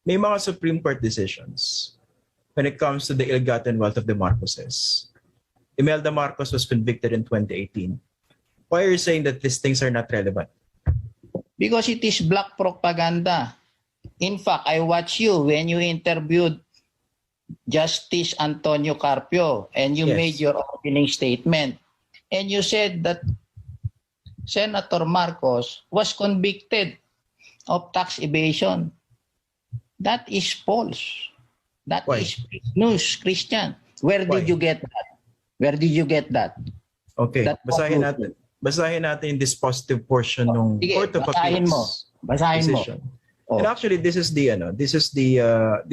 may mga Supreme Court decisions when it comes to the ill-gotten wealth of the Marcoses. Imelda Marcos was convicted in 2018. Why are you saying that these things are not relevant? Because it is black propaganda. In fact, I watched you when you interviewed Justice Antonio Carpio and you Yes. made your opening statement. And you said that Senator Marcos was convicted of tax evasion. That is false. That Why? is fake news, Christian. Where Why? did you get that? Where did you get that? Okay, That basahin conclusion. natin. Basahin natin yung dispositive portion ng Sige, Court of basahin Appeals mo. Basahin mo. decision. Oh. And actually, this is the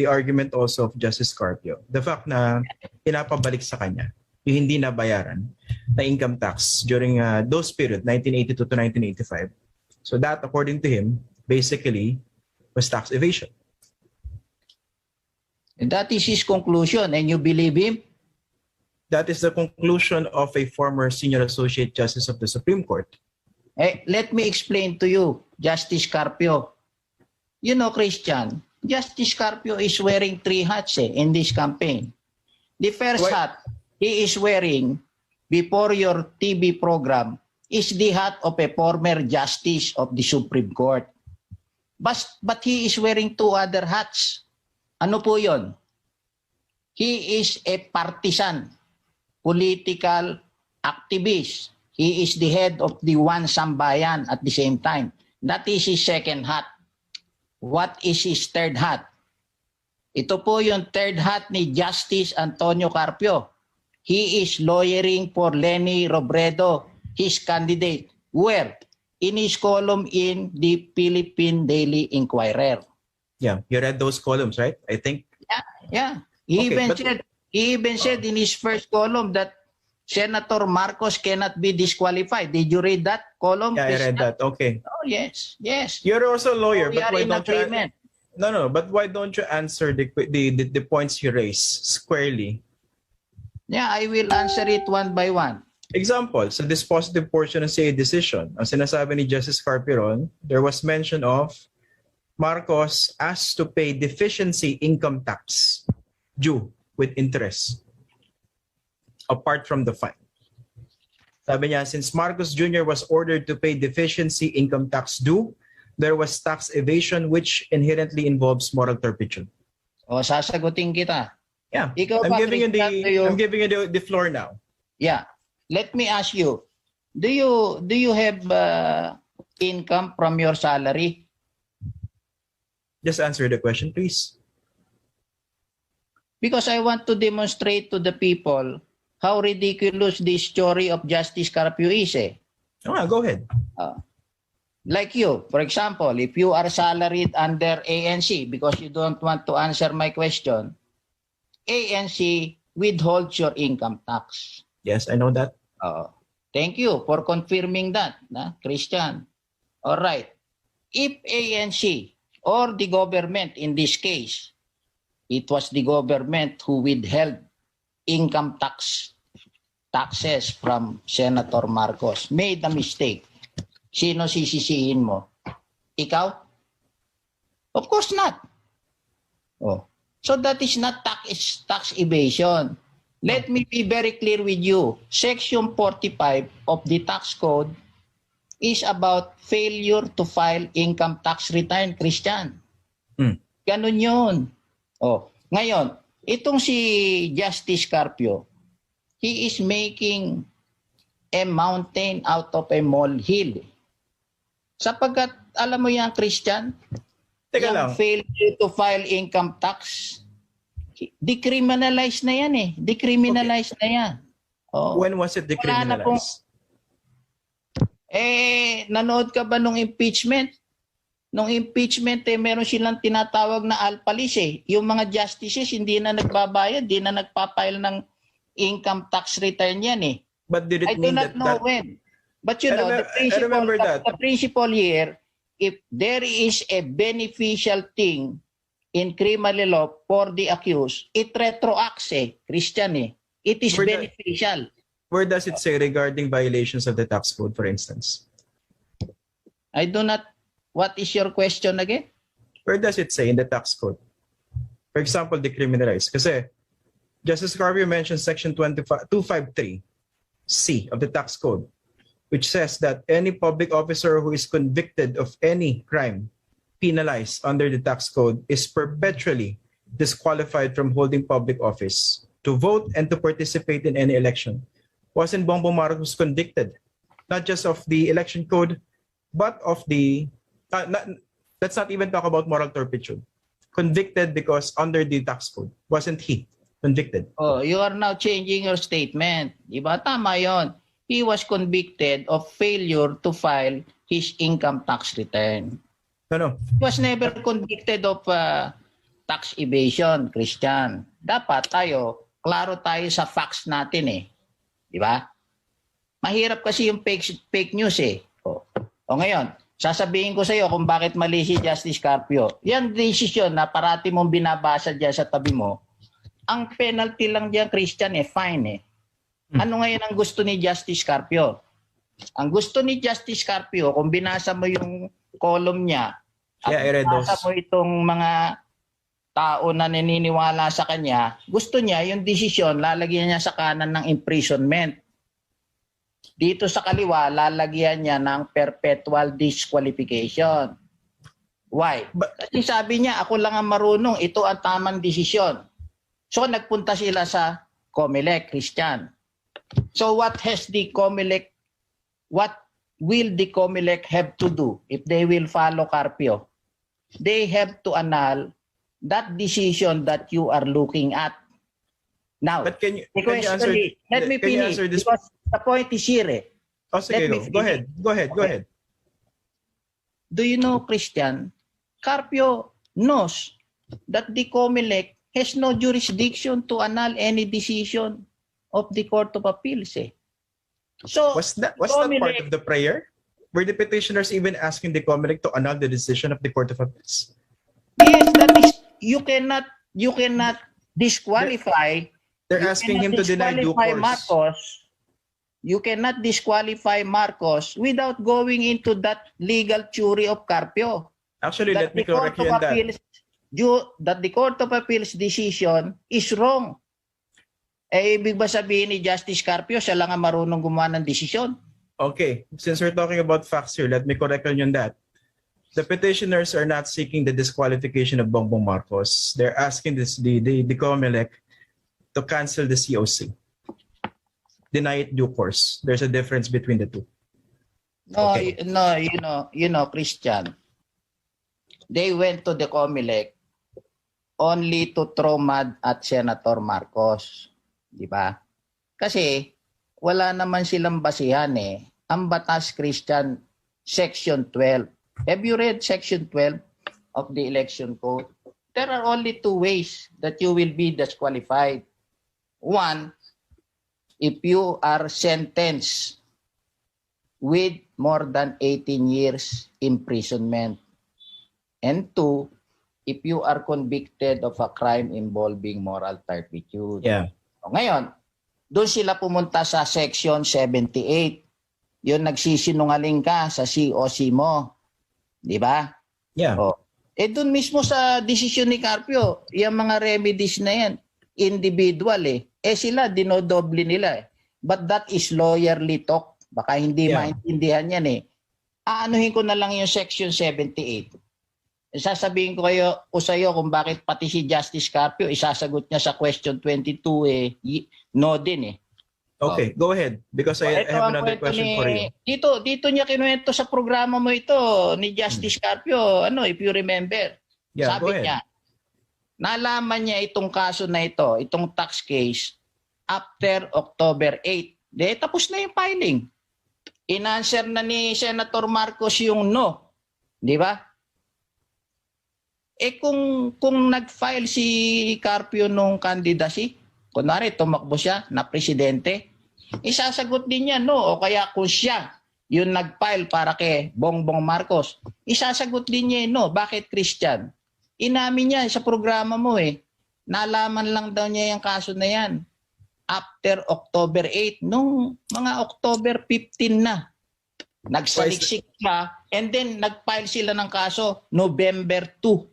argument also of Justice Carpio. The fact na pinapabalik sa kanya yung hindi nabayaran na income tax during those period, 1982 to 1985. So that, according to him, basically was tax evasion. And that is his conclusion. And you believe him? That is the conclusion of a former senior associate justice of the Supreme Court. Let me explain to you, Justice Carpio. You know, Christian, Justice Carpio is wearing 3 hats in this campaign. The first Why- hat he is wearing before your TV program is the hat of a former justice of the Supreme Court. But he is wearing 2 other hats. Ano po yon? He is a partisan, political activist. He is the head of the One Sambayan at the same time. That is his second hat. What is his third hat? Ito po yung third hat ni Justice Antonio Carpio. He is lawyering for Leni Robredo, his candidate. Where? In his column in the Philippine Daily Inquirer. Yeah, you read those columns, right? I think. Yeah. He Okay, even said in his first column that Senator Marcos cannot be disqualified. Did you read that column? Yeah, I read that. Okay. Oh, yes. Yes. You're also a lawyer, We but are why in don't you? agreement. No. But why don't you answer the points you raise squarely? Yeah, I will answer it one by one. Example, sa dispositive portion ng CA decision, ang sinasabi ni Justice Carpiron, there was mention of Marcos asked to pay deficiency income tax due with interest apart from the fine. Sabi niya, since Marcos Jr. was ordered to pay deficiency income tax due, there was tax evasion which inherently involves moral turpitude. O, sasagutin kita. Yeah, Ikaw I'm ba, giving you Christian, I'm giving you the floor now. Yeah. Let me ask you, do you have income from your salary? Just answer the question, please. Because I want to demonstrate to the people how ridiculous this story of Justice Carpio is. Go ahead. Like you, for example, if you are salaried under ANC, because you don't want to answer my question, ANC withholds your income tax. Yes, I know that. Thank you for confirming that, Christian. All right. If ANC or the government in this case, it was the government who withheld income taxes from Senator Marcos, made a mistake. Sino sisisihin mo? Ikaw? Of course not. Oh. So that is not tax evasion. Let me be very clear with you. Section 45 of the tax code is about failure to file income tax return, Christian. Ganun yun. Oh. Ngayon, itong si Justice Carpio, he is making a mountain out of a molehill. Sapagkat, alam mo yan, Christian, Teka yung lang. failure to file income tax, decriminalize na yan Decriminalize na yan. Oh. When was it Wala na pong- decriminalized? Nanood ka ba nung impeachment? Nung impeachment, meron silang tinatawag na alpalis Yung mga justices, hindi na nagbabayad, hindi na nagpapile ng income tax return yan But did I it do mean not know that when. But you I know, remember that. the principle here, if there is a beneficial thing in criminal law for the accused, it retroacts Christian It is For the- beneficial. Where does it say regarding violations of the tax code, for instance? I do not, what is your question again? Where does it say in the tax code? For example, decriminalize. Kasi Justice Carpio mentioned Section 253C of the tax code, which says that any public officer who is convicted of any crime penalized under the tax code is perpetually disqualified from holding public office, to vote and to participate in any election. Wasn't Bongbong Marcos convicted, not just of the election code, but of the, let's not even talk about moral turpitude. Convicted because under the tax code. Wasn't he convicted? Oh, you are now changing your statement. Diba? Tama yon. He was convicted of failure to file his income tax return. No. He was never convicted of tax evasion, Christian. Dapat klaro tayo sa facts natin eh. Di ba? Mahirap kasi yung fake news eh. O ngayon, sasabihin ko sa iyo kung bakit mali si Justice Carpio. Yan decision na parati mong binabasa dyan sa tabi mo, ang penalty lang dyan, Christian, fine eh. Ano ngayon ang gusto ni Justice Carpio? Ang gusto ni Justice Carpio, kung binasa mo yung column niya, at binasa mo itong mga tao na naniniwala sa kanya, gusto niya yung desisyon, lalagyan niya sa kanan ng imprisonment. Dito sa kaliwa, lalagyan niya ng perpetual disqualification. Why? Kasi sabi niya, ako lang ang marunong, ito ang tamang desisyon. So nagpunta sila sa COMELEC, Christian. So what will the COMELEC have to do if they will follow Carpio? They have to annul that decision that you are looking at. Now, but can you answer, let me finish because the point is here. Oh, sige, go ahead. Do you know, Christian, Carpio knows that the COMELEC has no jurisdiction to annul any decision of the Court of Appeals. So, was that part of the prayer? Were the petitioners even asking the COMELEC to annul the decision of the Court of Appeals? Yes, that is, you cannot disqualify. They're asking him to deny due course. You cannot disqualify Marcos without going into that legal theory of Carpio. Actually, let me correct you on that. That the Court of Appeals decision is wrong. Ibig ba sabihin ni Justice Carpio, siya lang ang marunong gumawa ng desisyon? Okay, since we're talking about facts here, let me correct you on that. The petitioners are not seeking the disqualification of Bongbong Marcos. They're asking the COMELEC to cancel the COC. Deny it due course. There's a difference between the two. No, okay. No, you know, Christian. They went to the COMELEC only to throw mud at Senator Marcos. Di ba? Kasi wala naman silang basihan eh. Ang batas, Christian, Section 12. Have you read Section 12 of the Election Code? There are only two ways that you will be disqualified. One, if you are sentenced with more than 18 years imprisonment. And two, if you are convicted of a crime involving moral turpitude. Yeah. O ngayon, doon sila pumunta sa Section 78. Yun, nagsisinungaling ka sa COC mo. Di ba? Yeah. O, doon mismo sa desisyon ni Carpio, yung mga remedies na yan, individual eh. Sila, dinodoble nila eh. But that is lawyerly talk. Baka hindi maintindihan yan eh. Aanuhin ko na lang yung Section 78. Sasabihin ko sa iyo kung bakit pati si Justice Carpio isasagot niya sa question 22 no din eh. Okay, go ahead because I have another question for you. Dito niya kinuwento sa programa mo ito ni Justice Carpio, if you remember. Yeah, sabi niya, nalaman niya itong kaso na ito, itong tax case after October 8. Tapos na yung filing. In-answer na ni Senator Marcos yung no. Di ba? Kung nag-file si Carpio nung candidacy, kunwari tumakbo siya na presidente, isasagot din niya no. O kaya kung siya yung nag-file para kay Bongbong Marcos, isasagot din niya no. Bakit, Christian? Inamin niya sa programa mo nalaman lang daw niya yung kaso na yan after October 8. Nung mga October 15 na, nagsaliksik siya and then nag-file sila ng kaso November 2.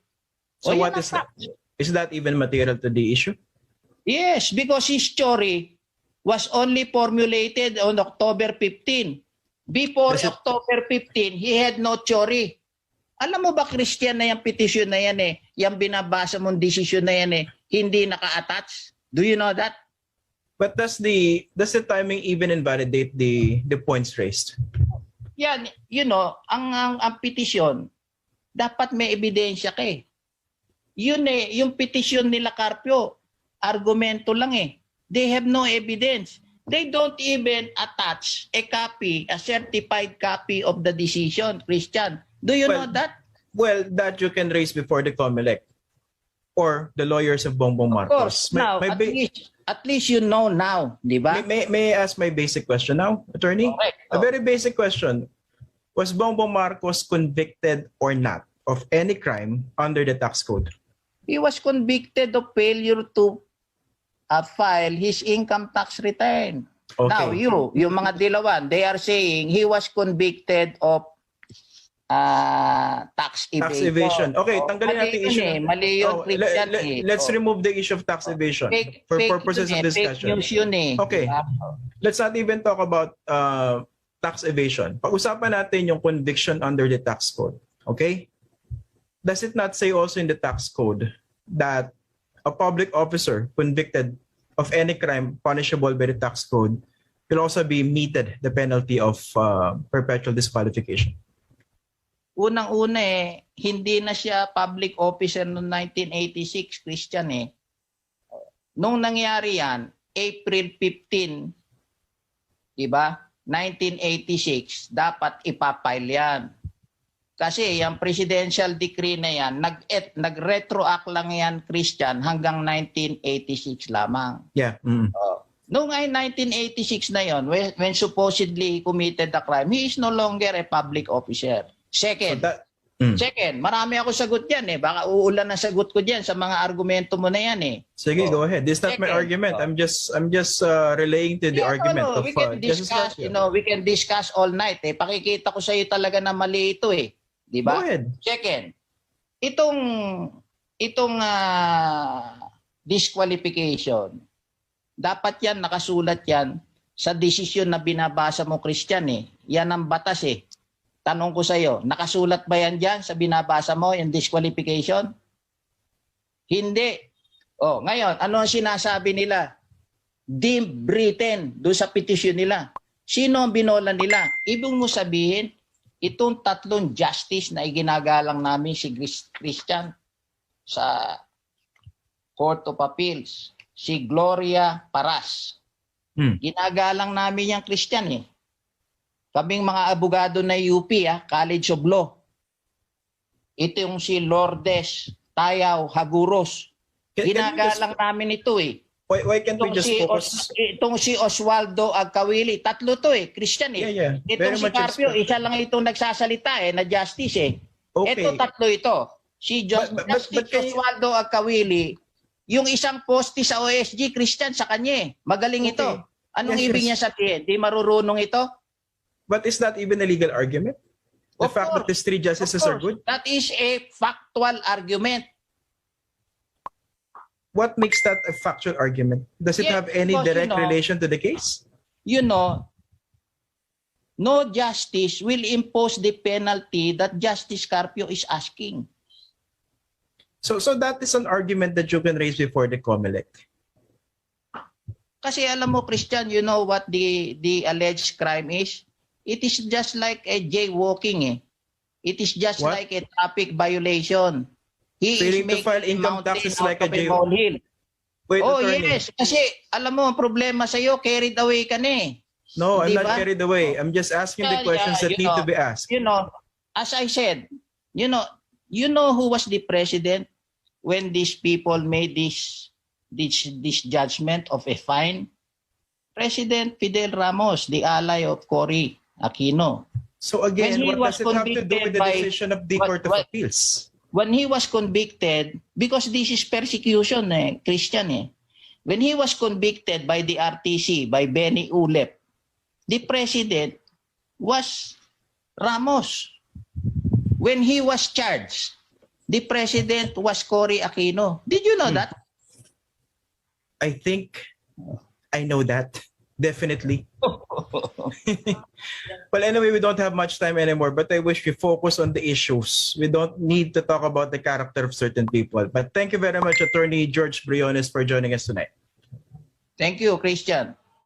So yan what ang is that? fact. Is that even material to the issue? Yes, because his story was only formulated on October 15. Before Does it- October 15, he had no theory. Alam mo ba, Christian, na yung petition na yan yung binabasa mong desisyon na yan hindi naka-attach? Do you know that? But does the timing even invalidate the points raised? Yan, ang petition, dapat may ebidensya ka eh. Yun yung petition nila Carpio, argumento lang eh. They have no evidence. They don't even attach a copy, a certified copy of the decision, Christian. Do you know that? Well, that you can raise before the COMELEC or the lawyers of Bongbong Of course. Marcos. Now, at least you know now, di ba? May I ask my basic question now, attorney? Correct. A very basic question. Was Bongbong Marcos convicted or not of any crime under the tax code? He was convicted of failure to file his income tax return. Okay. Now, yung mga dilawan, they are saying he was convicted of tax evasion. Tax evasion. Okay, tanggalin Mali natin yun issue. Mali yun, Christian Let's remove the issue of tax evasion for purposes of discussion. Fake news yun Okay. Diba? Let's not even talk about tax evasion. Pag-usapan natin yung conviction under the tax code. Okay? Does it not say also in the tax code that a public officer convicted of any crime punishable by the tax code will also be meted the penalty of perpetual disqualification? Unang-una hindi na siya public officer noong 1986, Christian Nung nangyari yan, April 15, di ba? 1986, dapat ipapile yan. Kasi yung presidential decree na yan, nag-retroact lang yan, Christian, hanggang 1986 lamang. Yeah. Noong 1986 na yon, when supposedly he committed the crime, he is no longer a public officer. Second, marami ako sagot yan Baka uulan na sagot ko diyan sa mga argumento mo na yan Sige, go ahead. This is not my argument. I'm just relaying to the argument of we can Justice discuss, Garcia. we can discuss all night Pakikita ko sa iyo talaga na mali ito Di ba? Go ahead. Second, itong disqualification, dapat yan, nakasulat yan sa desisyon na binabasa mo, Christian Yan ang batas Tanong ko sa iyo, nakasulat ba yan dyan sa binabasa mo, yung disqualification? Hindi. Ngayon, ano ang sinasabi nila? Deemed written doon sa petition nila. Sino ang binola nila? Ibig mo sabihin, itong tatlong justice na iginagalang namin si Christian sa Court of Appeals, si Gloria Paras. Ginagalang namin yung Christian Kaming mga abogado na UP, College of Law. Ito yung si Lourdes Tayaw Haguros. Ginagalang namin ito Why can't we just focus? Itong si Oswaldo Agkawili. Tatlo to Christian Yeah. Itong Very si much Carpio, expected. isa lang itong nagsasalita na justice Okay. Ito tatlo ito. Si Justice Oswaldo Agkawili, yung isang poste sa OSG, Christian, sa kanya Magaling ito. Okay. Anong Yes, ibig yes. niya sabihin? Di marurunong ito? But is that even a legal argument? The Of fact that course. these three justices are good? That is a factual argument. What makes that a factual argument? Does it Yeah, have any because, direct relation to the case? No justice will impose the penalty that Justice Carpio is asking. So that is an argument that you can raise before the COMELEC. Kasi alam mo, Christian, you know what the alleged crime is? It is just like a jaywalking It is just What? like a traffic violation. He Failing to is file making income mountain tax is out like a of molehill. Wait, attorney. Yes. Kasi alam mo, ang problema sa'yo, carried away ka na No, I'm Di not ba? carried away. I'm just asking the Yeah, questions that you need to know. be asked. As I said, you know who was the president when these people made this judgment of a fine? President Fidel Ramos, the ally of Cory Aquino. So again, When he what was does it have to do with convicted the by- decision of the Court of Appeals? When he was convicted, because this is persecution, Christian. When he was convicted by the RTC, by Benny Ulep, the president was Ramos. When he was charged, the president was Cory Aquino. Did you know that? I think I know that. Definitely. Well, anyway, we don't have much time anymore, but I wish we focus on the issues. We don't need to talk about the character of certain people. But thank you very much, Attorney George Briones, for joining us tonight. Thank you, Christian.